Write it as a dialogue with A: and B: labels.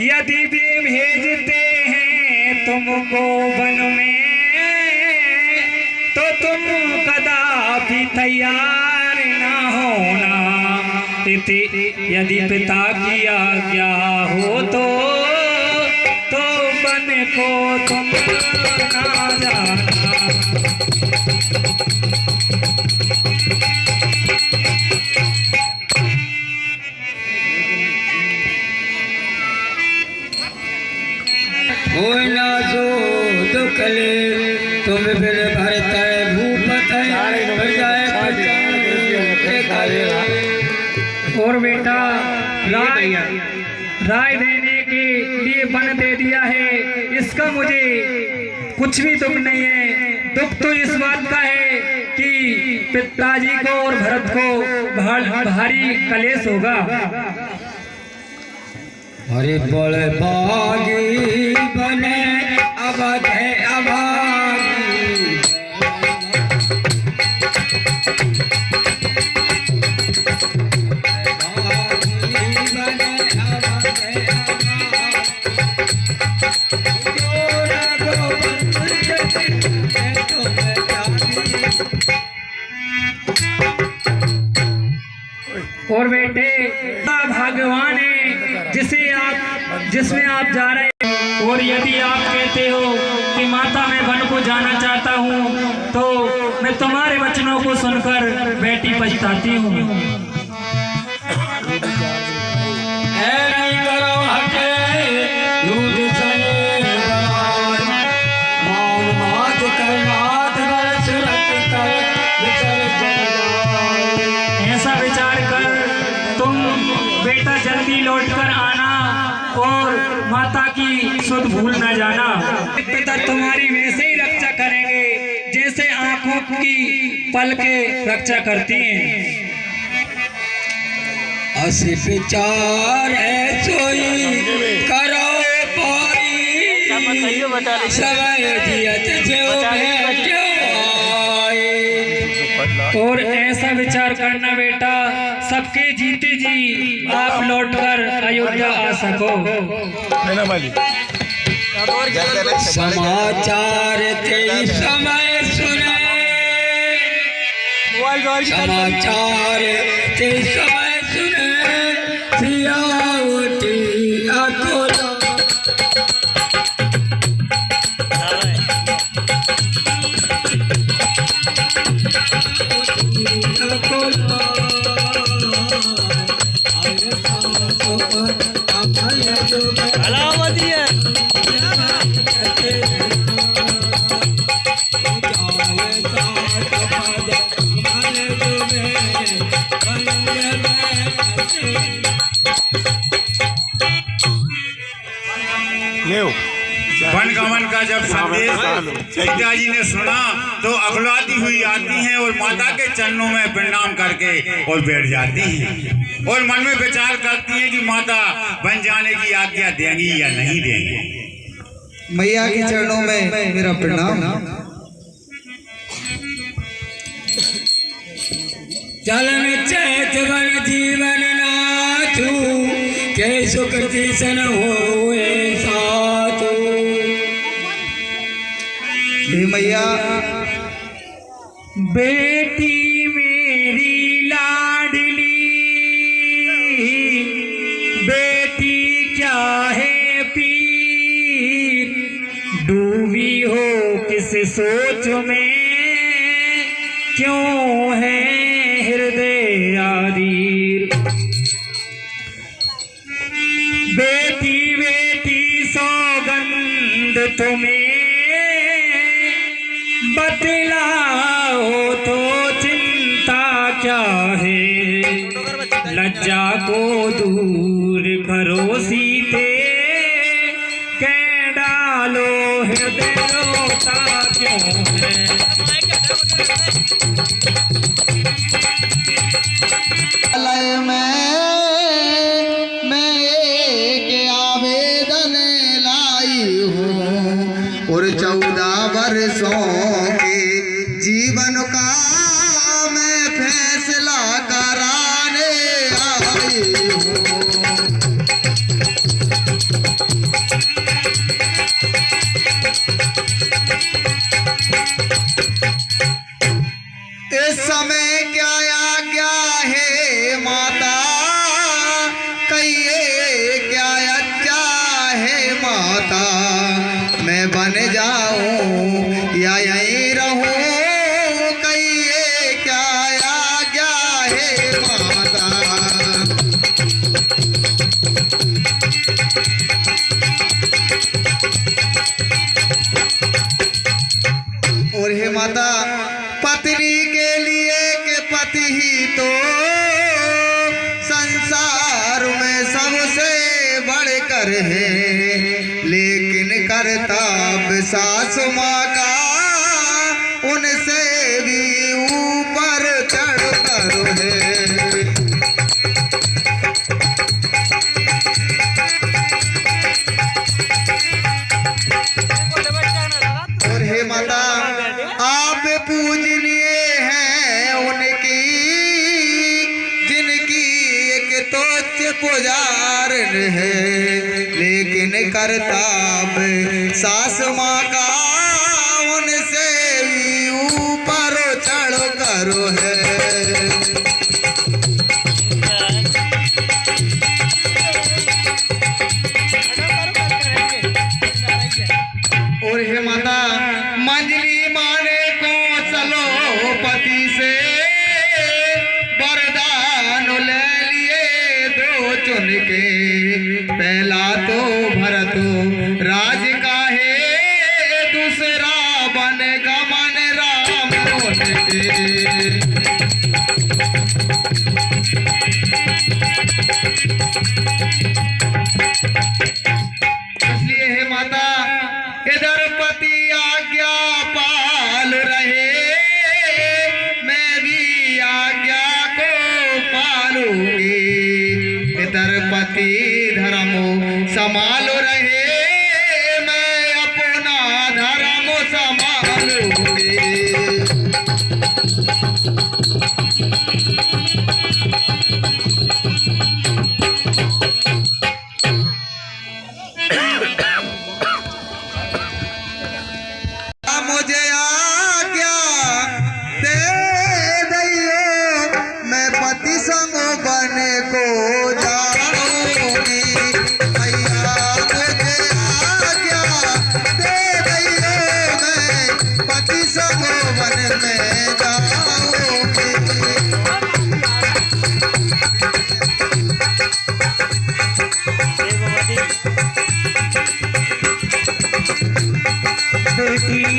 A: यदि भी भेजते हैं तुमको वन में तो तुम कदापि तैयार ना होना। यदि पिता की आज्ञा हो तो वन को तुम ना जाना।
B: कोई ना जो दुख ले तुम फिर भरत है भूपत है
A: और बेटा राय देने के लिए वन दे दिया है, इसका मुझे कुछ भी दुख नहीं है। दुख तो इस बात का है कि पिताजी को और भरत को भारी कलेश होगा।
B: अरे बड़े बागी बने अवध है अभागी।
A: और बेटे भगवान है जिसमें आप जा रहे हैं। और यदि आप कहते हो कि माता मैं वन को जाना चाहता हूँ तो मैं तुम्हारे वचनों को सुनकर बेटी पछताती हूँ। ऐसा विचार कर तुम बेटा जल्दी लौटकर आना और माता की सुध भूल न जाना। पिता तुम्हारी वैसे ही रक्षा करेंगे जैसे आंखों की पलके रक्षा करती हैं।
B: अस विचार है सोई करो पारी समय जियत जो
A: और ऐसा विचार करना बेटा सबके जीते जी आप लौटकर अयोध्या आ सको।
B: समाचार तेरी समय सुने समाचार तेरी समय सुने सियावती अकोला
C: वनगमन का जब संदेश सीता जी ने सुना तो अगलाती हुई आती हैं और माता के चरणों में प्रणाम करके और बैठ जाती हैं और मन में विचार करती हैं कि माता बन जाने की आज्ञा देंगी या नहीं देंगी।
D: मैया के चरणों में मेरा प्रणाम।
B: चलन चैतवन जीवन नाथू के सुख सन होए साथू।
D: हे मैया
A: बेटी मेरी लाडली बेटी क्या है पीर डूबी हो किस सोच में क्यों है हृदय आदीर। बेटी बेटी सौगंध तुम्हें बतलाओ तो चिंता क्या है लज्जा को दूर करो सीते कह डालो हृदय रोता क्यों है।
D: मैं एक आवेदन लाई हूँ और 14 वर्षों के जीवन का मैं फैसला कराने आई हूँ। है, लेकिन करताब सासु माँ का उनसे भी ऊपर चढ़ कर है। और हे माता आप पूजनीय हैं उनकी जिनकी एक तोच पुजारन है, लेकिन करताब सास माँ का उनसे भी ऊपर चढ़ करो है। और हे माता मंजली माने को चलो पति से वरदान ले लिए दो चुन के, पहला तो भरत राज का है, दूसरा बन गमन राम के। इसलिए हे माता इधर पति आज्ञा पाल रहे, मैं भी आज्ञा को पालूंगी, इधर पति धर्म संभाल रहे, मैं अपना धर्म संभालूंगी। मुझे आज्ञा दे दियो, मैं पति संग बन को जाऊंगी। भैया मुझे आज्ञा दे दियो, मैं पति संग बन में जाऊंगी।
A: बेटी